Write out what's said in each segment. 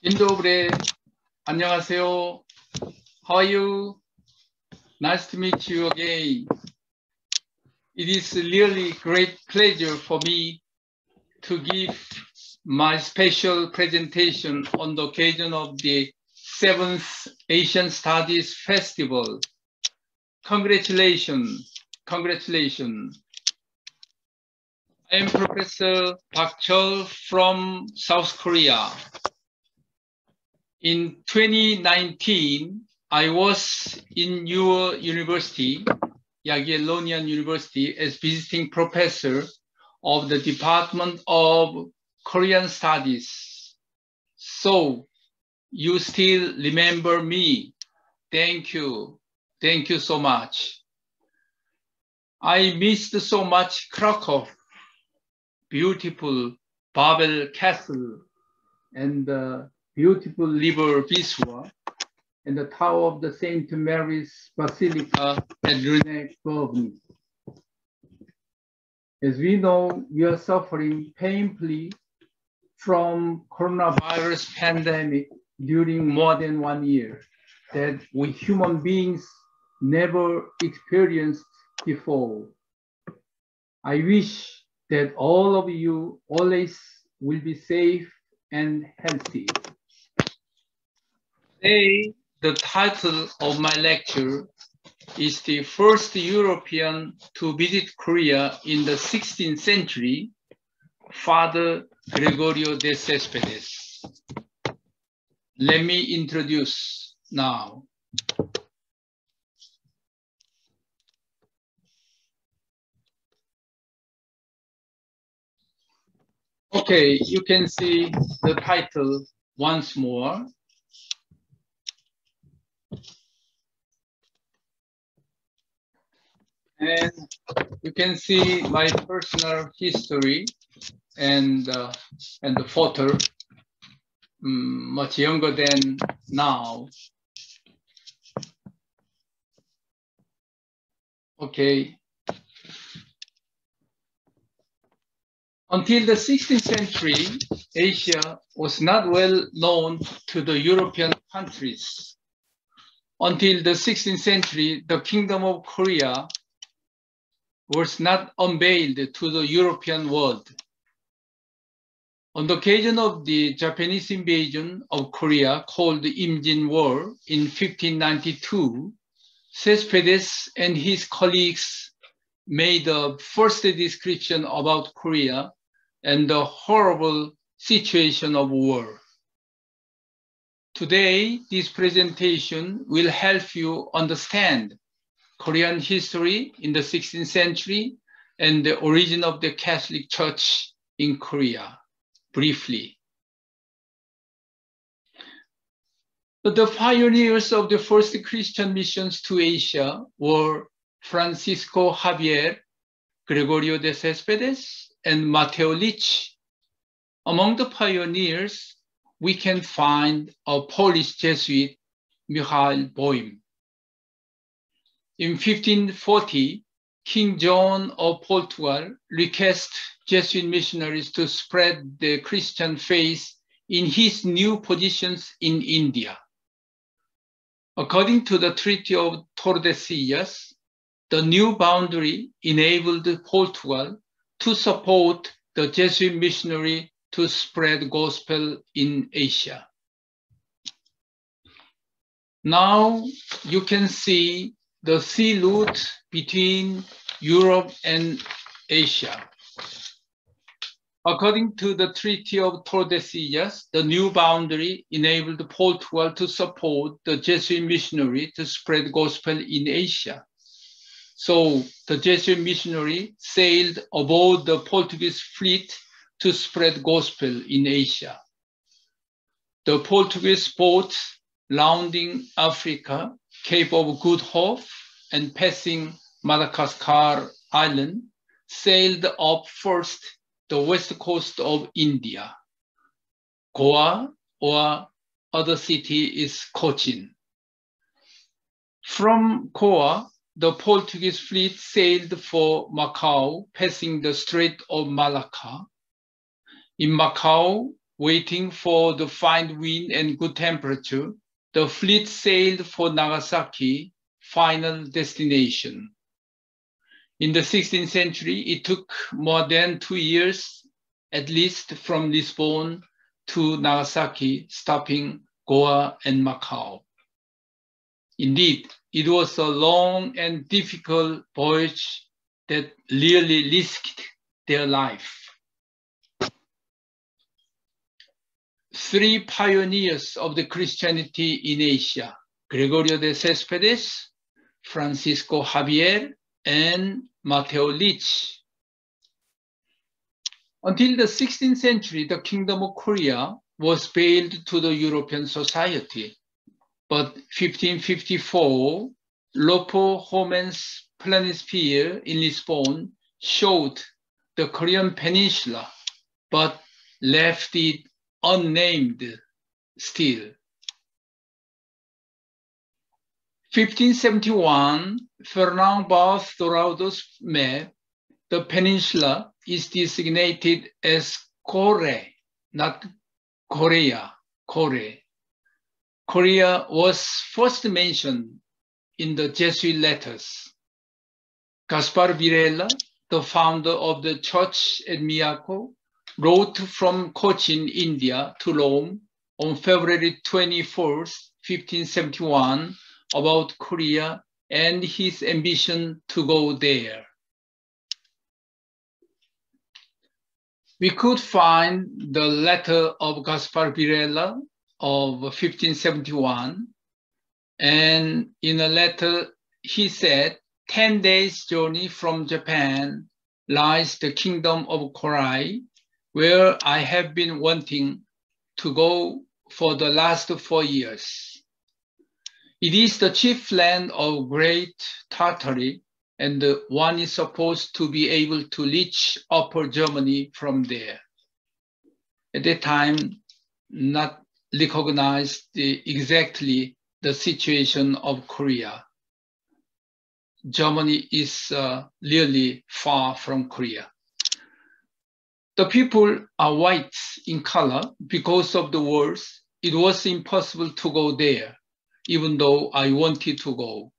Dzień dobry. 안녕하세요. How are you? Nice to meet you again. It is really great pleasure for me to give my special presentation on the occasion of the 7th Asian Studies Festival. Congratulations. Congratulations. I am Professor Park Chul from South Korea. In 2019, I was in your university, Jagiellonian University, as visiting professor of the Department of Korean Studies. So you still remember me. Thank you. Thank you so much. I missed so much Krakow, beautiful Babel Castle, and the beautiful river Wisła, and the tower of the St. Mary's Basilica at Rene-Govny. As we know, we are suffering painfully from coronavirus pandemic during more than 1 year that we human beings never experienced before. I wish that all of you always will be safe and healthy. Today, the title of my lecture is the first European to visit Korea in the 16th century, Father Gregorio de Cespedes. Let me introduce now. Okay, you can see the title once more. And you can see my personal history and the photo, much younger than now. Okay. Until the 16th century, Asia was not well known to the European countries. Until the 16th century, the Kingdom of Korea was not unveiled to the European world. On the occasion of the Japanese invasion of Korea, called the Imjin War in 1592, Cespedes and his colleagues made a first description about Korea and the horrible situation of war. Today, this presentation will help you understand Korean history in the 16th century and the origin of the Catholic Church in Korea, briefly. The pioneers of the first Christian missions to Asia were Francisco Javier, Gregorio de Cespedes, and Mateo Lich. Among the pioneers, we can find a Polish Jesuit, Michał Boym. In 1540, King John of Portugal requested Jesuit missionaries to spread the Christian faith in his new positions in India. According to the Treaty of Tordesillas, the new boundary enabled Portugal to support the Jesuit missionary to spread gospel in Asia. Now you can see the sea route between Europe and Asia. According to the Treaty of Tordesillas, the new boundary enabled Portugal to support the Jesuit missionary to spread gospel in Asia. So the Jesuit missionary sailed aboard the Portuguese fleet to spread gospel in Asia. The Portuguese boats rounding Africa, Cape of Good Hope, and passing Madagascar Island, sailed up first the west coast of India. Goa, or other city, is Cochin. From Goa, the Portuguese fleet sailed for Macau, passing the Strait of Malacca. In Macau, waiting for the fine wind and good temperature, the fleet sailed for Nagasaki, final destination. In the 16th century, it took more than 2 years, at least, from Lisbon to Nagasaki, stopping Goa and Macau. Indeed, it was a long and difficult voyage that really risked their life. 3 pioneers of the Christianity in Asia, Gregorio de Cespedes, Francisco Javier, and Mateo Lich. Until the 16th century, the Kingdom of Korea was veiled to the European society. But 1554, Lopo Homen's planisphere in Lisbon showed the Korean peninsula, but left it unnamed still. 1571, Fernand Barth Dorado's map, the peninsula is designated as Koreę, not Korea, Koreę. Korea was first mentioned in the Jesuit letters. Gaspar Virela, the founder of the church at Miyako, wrote from Cochin, India to Rome on February 21st, 1571 about Korea and his ambition to go there. We could find the letter of Gaspar Virela of 1571, and in a letter he said, 10 days journey from Japan lies the kingdom of Korea, where I have been wanting to go for the last 4 years. It is the chief land of Great Tartary, and one is supposed to be able to reach Upper Germany from there. At that time, not recognized exactly the situation of Korea. Germany is really far from Korea. The people are white in color because of the wars. It was impossible to go there, even though I wanted to go.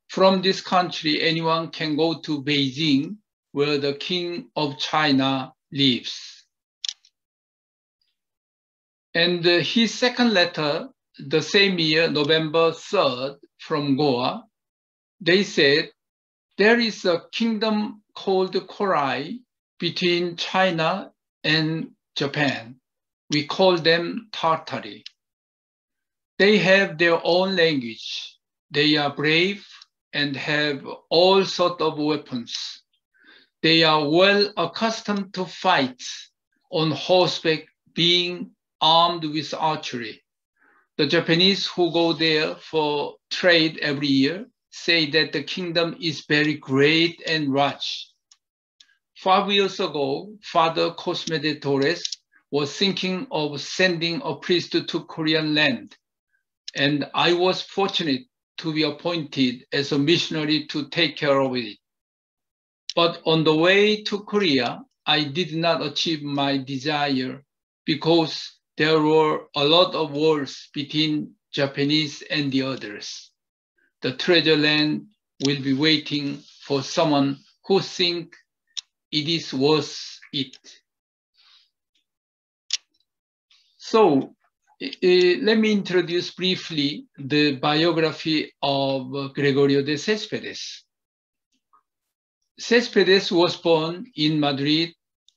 From this country, anyone can go to Beijing, where the King of China lives. And his second letter, the same year, November 3rd, from Goa, they said, there is a kingdom called Koreę between China and Japan. We call them Tartary. They have their own language. They are brave and have all sorts of weapons. They are well accustomed to fight on horseback, being armed with archery. The Japanese who go there for trade every year say that the kingdom is very great and rich. 5 years ago, Father Cosme de Torres was thinking of sending a priest to Korean land, and I was fortunate to be appointed as a missionary to take care of it. But on the way to Korea, I did not achieve my desire because there were a lot of wars between Japanese and the others. The treasure land will be waiting for someone who thinks it is worth it. So let me introduce briefly the biography of Gregorio de Cespedes. Cespedes was born in Madrid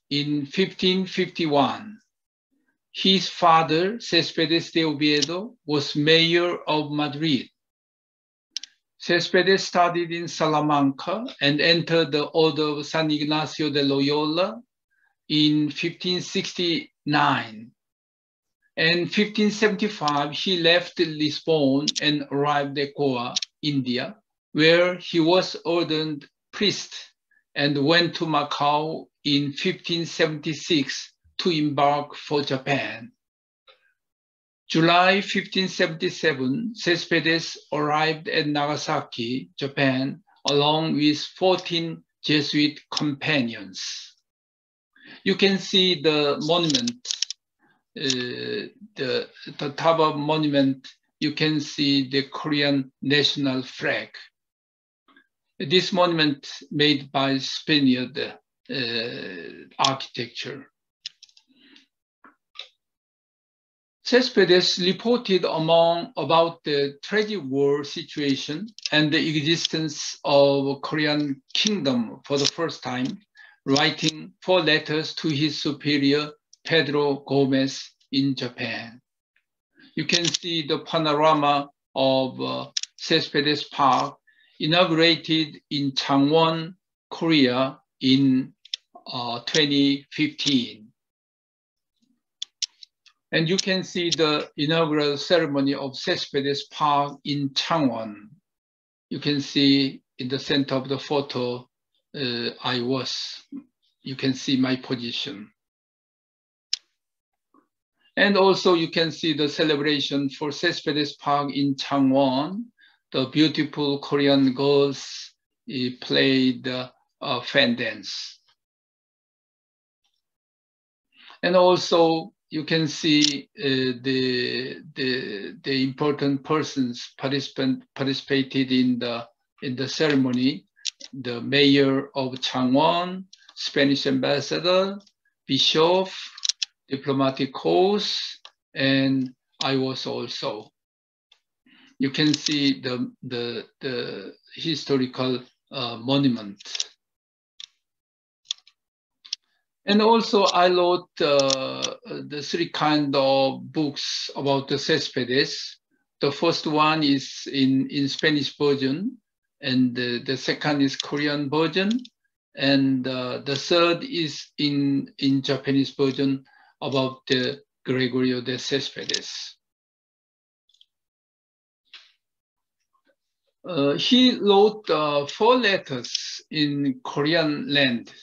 in 1551. His father, Cespedes de Oviedo, was mayor of Madrid. Cespedes studied in Salamanca and entered the order of San Ignacio de Loyola in 1569. In 1575, he left Lisbon and arrived at Goa, India, where he was ordained priest and went to Macau in 1576 to embark for Japan. July 1577, Cespedes arrived at Nagasaki, Japan, along with 14 Jesuit companions. You can see the monument the top of monument, you can see the Korean national flag. This monument made by Spaniard architecture. Cespedes reported about the tragic war situation and the existence of Korean kingdom for the first time, writing 4 letters to his superior, Pedro Gomez, in Japan. You can see the panorama of Cespedes Park, inaugurated in Changwon, Korea in 2015. And you can see the inaugural ceremony of Cespedes Park in Changwon. You can see in the center of the photo, you can see my position. And also you can see the celebration for Cespedes Park in Changwon. The beautiful Korean girls played fan dance. And also you can see the important persons participated in the ceremony. The mayor of Changwon, Spanish ambassador, bishop, diplomatic corps, and I was also. You can see the historical monument. And also I wrote the 3 kind of books about the Cespedes. The first one is in Spanish version, and the second is Korean version, and the third is in Japanese version about the Gregorio de Cespedes. He wrote 4 letters in Korean land.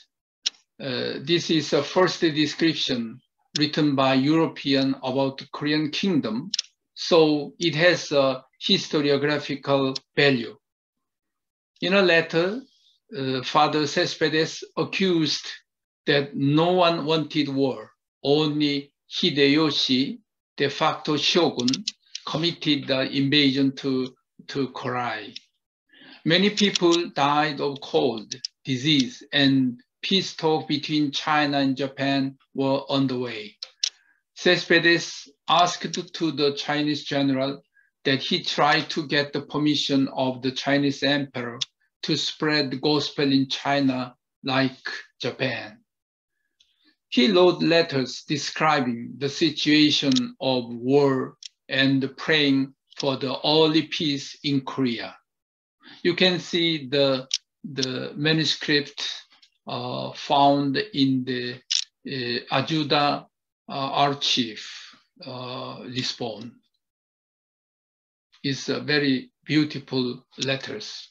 This is a first description written by European about the Korean kingdom, so it has a historiographical value. In a letter, Father Cespedes accused that no one wanted war, only Hideyoshi, de facto shogun, committed the invasion to Korea. Many people died of cold, disease, and peace talks between China and Japan were on the way. Cespedes asked to the Chinese general that he tried to get the permission of the Chinese emperor to spread the gospel in China like Japan. He wrote letters describing the situation of war and praying for the early peace in Korea. You can see the manuscript found in the Ajuda Archive, Lisbon. It's very beautiful letters.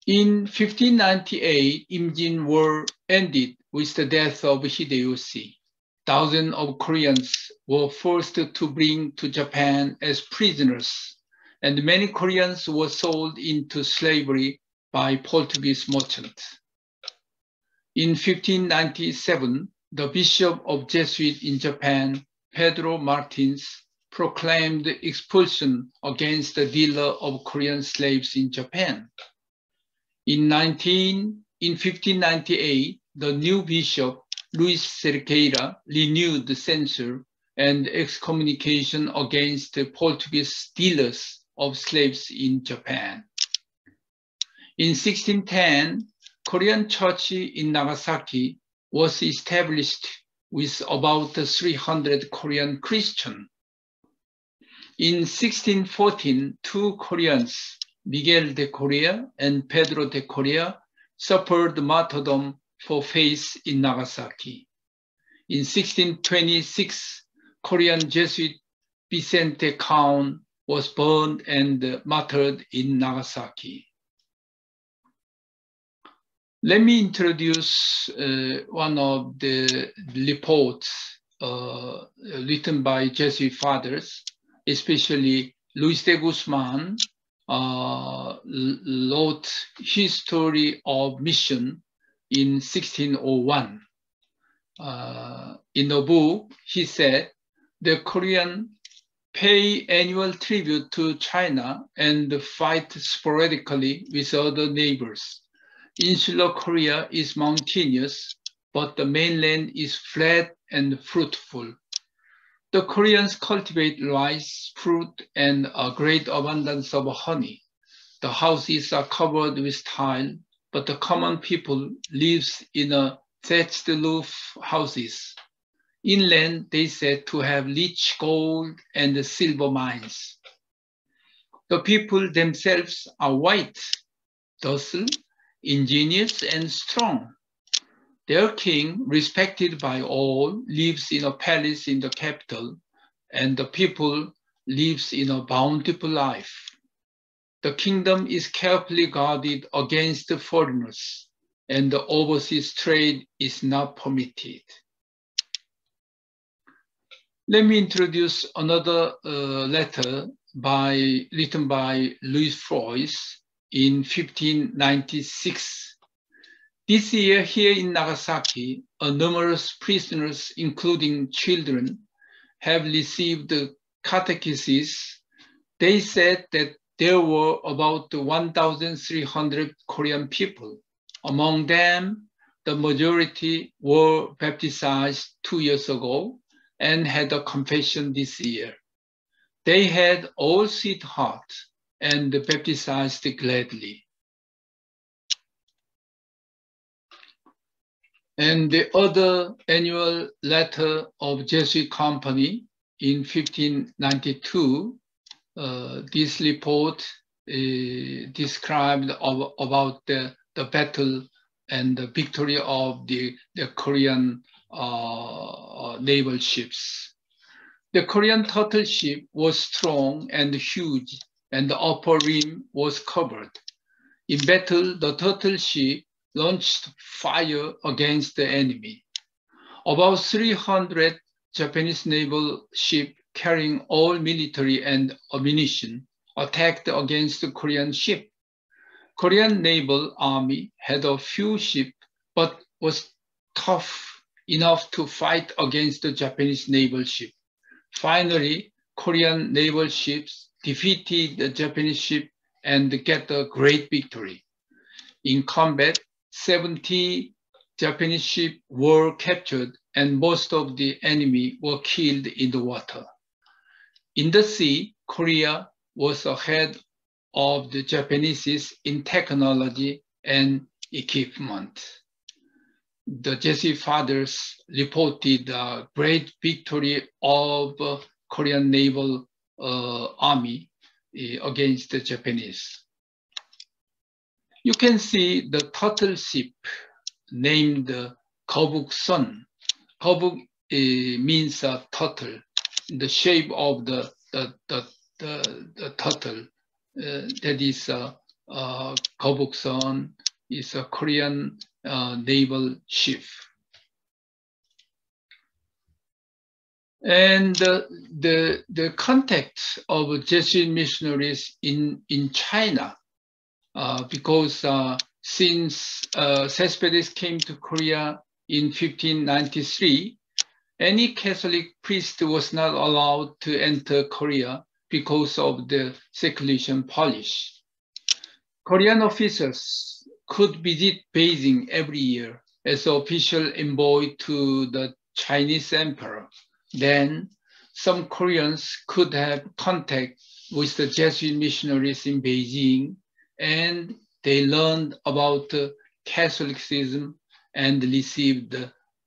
In 1598, Imjin War ended with the death of Hideyoshi. Thousands of Koreans were forced to bring to Japan as prisoners, and many Koreans were sold into slavery by Portuguese merchants. In 1597, the Bishop of Jesuit in Japan, Pedro Martins, proclaimed expulsion against the dealer of Korean slaves in Japan. In 1598, the new bishop, Luis Cerqueira, renewed the censure and excommunication against the Portuguese dealers of slaves in Japan. In 1610, Korean church in Nagasaki was established with about 300 Korean Christians. In 1614, 2 Koreans, Miguel de Coria and Pedro de Coria, suffered martyrdom for faith in Nagasaki. In 1626, Korean Jesuit Vicente Count was burned and martyred in Nagasaki. Let me introduce one of the reports written by Jesuit fathers, especially Luis de Guzman wrote History of Mission in 1601. In the book, he said, the Korean pay annual tribute to China and fight sporadically with other neighbors. Insular Korea is mountainous, but the mainland is flat and fruitful. The Koreans cultivate rice, fruit, and a great abundance of honey. The houses are covered with tile, but the common people lives in a thatched roof houses. Inland, they said to have rich gold and silver mines. The people themselves are white, docile, ingenious, and strong. Their king, respected by all, lives in a palace in the capital, and the people lives in a bountiful life. The kingdom is carefully guarded against foreigners, and the overseas trade is not permitted. Let me introduce another letter written by Louis Frois in 1596. This year here in Nagasaki, numerous prisoners, including children, have received catechesis. They said that there were about 1,300 Korean people. Among them, the majority were baptized 2 years ago and had a confession this year. They had all sweet heart and baptized gladly. And the other annual letter of Jesuit Company in 1592, this report described about the battle and the victory of the Korean naval ships. The Korean turtle ship was strong and huge, and the upper rim was covered. In battle, the turtle ship launched fire against the enemy. About 300 Japanese naval ships carrying all military and ammunition attacked against the Korean ship. Korean naval army had a few ships, but was tough enough to fight against the Japanese naval ship. Finally, Korean naval ships defeated the Japanese ship and get a great victory. In combat, 70 Japanese ships were captured and most of the enemy were killed in the water. In the sea, Korea was ahead of the Japanese in technology and equipment. The Jesuit fathers reported a great victory of Korean naval army against the Japanese. You can see the turtle ship named Geobuk-sun. Geobuk means a turtle. The shape of the turtle, that is Geobuk-sun, is a Korean naval ship. And the contact of Jesuit missionaries in China, because since Cespedes came to Korea in 1593, any Catholic priest was not allowed to enter Korea because of the seclusion policy. Korean officers could visit Beijing every year as official envoy to the Chinese emperor. Then some Koreans could have contact with the Jesuit missionaries in Beijing, and they learned about Catholicism and received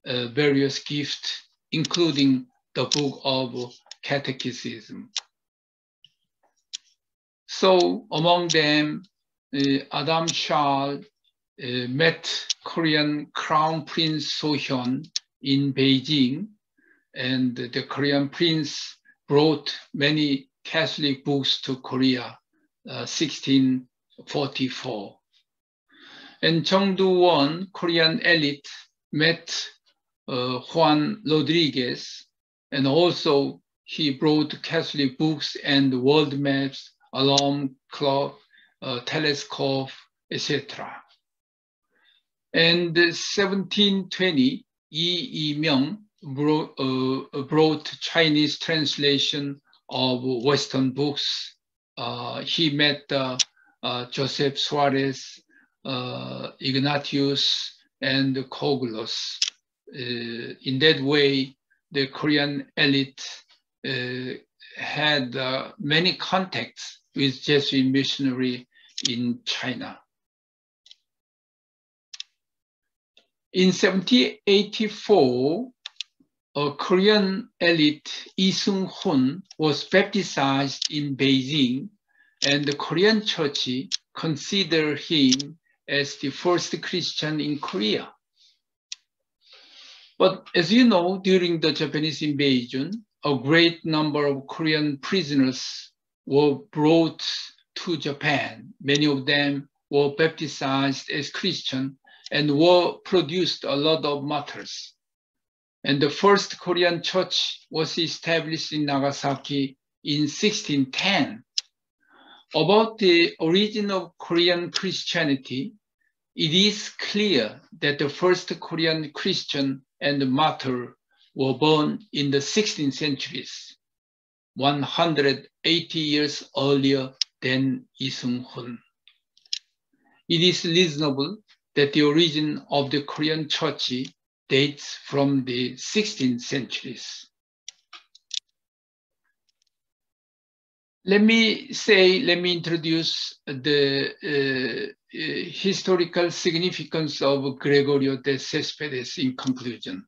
various gifts, including the book of Catechism. So among them, Adam Charles met Korean Crown Prince Joseon in Beijing, and the Korean prince brought many Catholic books to Korea, 1644. And Chengdu-won, Korean elite, met Juan Rodriguez, and also he brought Catholic books and world maps, alarm clock, telescope, etc. And 1720, Yi Myung brought Chinese translation of Western books. He met Joseph Suarez, Ignatius, and Coglos. In that way, the Korean elite had many contacts with Jesuit missionary in China. In 1784, a Korean elite, Lee Seung-hoon, was baptized in Beijing, and the Korean church considered him as the first Christian in Korea. But as you know, during the Japanese invasion, a great number of Korean prisoners were brought to Japan. Many of them were baptized as Christian and were produced a lot of martyrs. And the first Korean church was established in Nagasaki in 1610. About the origin of Korean Christianity, it is clear that the first Korean Christian and martyr were born in the 16th centuries, 180 years earlier than Lee Seung-hoon. It is reasonable that the origin of the Korean church dates from the 16th centuries. Let me introduce the historical significance of Gregorio de Cespedes in conclusion.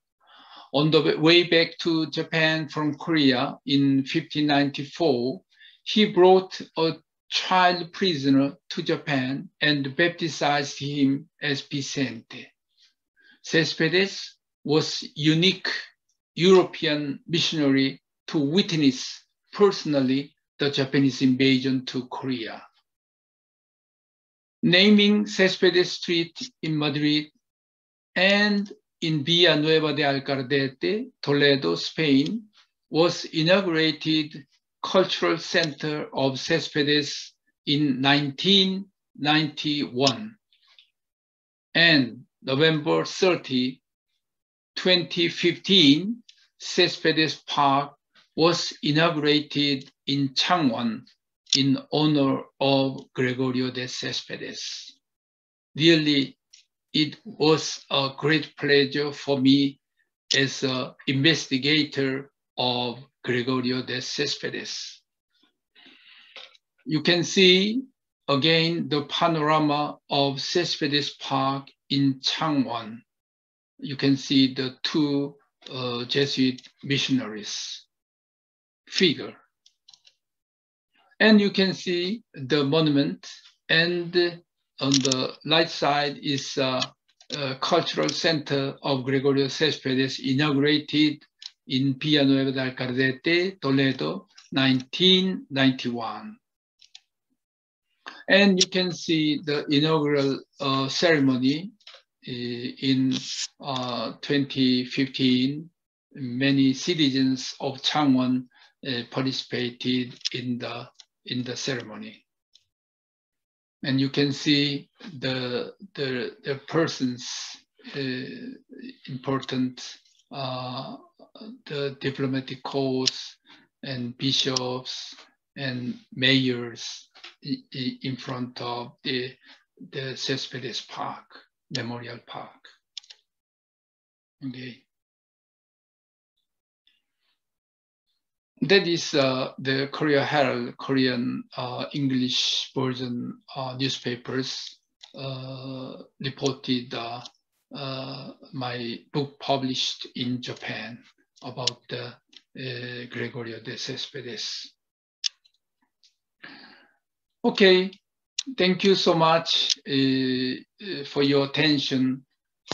On the way back to Japan from Korea in 1594, he brought a child prisoner to Japan and baptized him as Vicente. Cespedes was unique European missionary to witness personally the Japanese invasion to Korea. Naming Cespedes Street in Madrid and in Villanueva de Alcardete, Toledo, Spain, was inaugurated Cultural Center of Cespedes in 1991. And November 30, 2015, Cespedes Park was inaugurated in Changwon in honor of Gregorio de Cespedes. Really, it was a great pleasure for me as an investigator of Gregorio de Cespedes. You can see again the panorama of Cespedes Park in Changwon. You can see the two Jesuit missionaries figure. And you can see the monument, and on the right side is a cultural center of Gregorio de Cespedes, inaugurated in Villanueva de Alcardete, Toledo, 1991. And you can see the inaugural ceremony in 2015. Many citizens of Changwon participated in the ceremony. And you can see the persons, important, the diplomatic corps and bishops and mayors in front of the Cespedes Park, Memorial Park. Okay. That is the Korea Herald, Korean English version newspapers reported my book published in Japan about Gregorio de Cespedes. Okay, thank you so much for your attention.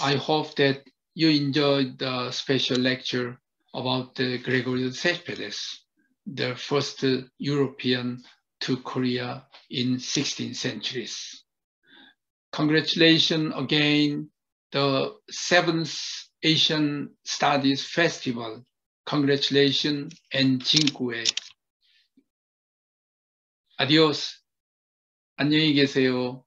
I hope that you enjoyed the special lecture about Gregorio de Cespedes, the first European to Korea in 16th centuries. Congratulations again, the 7th Asian Studies Festival. Congratulations and 진구해. Adios. 안녕히 계세요.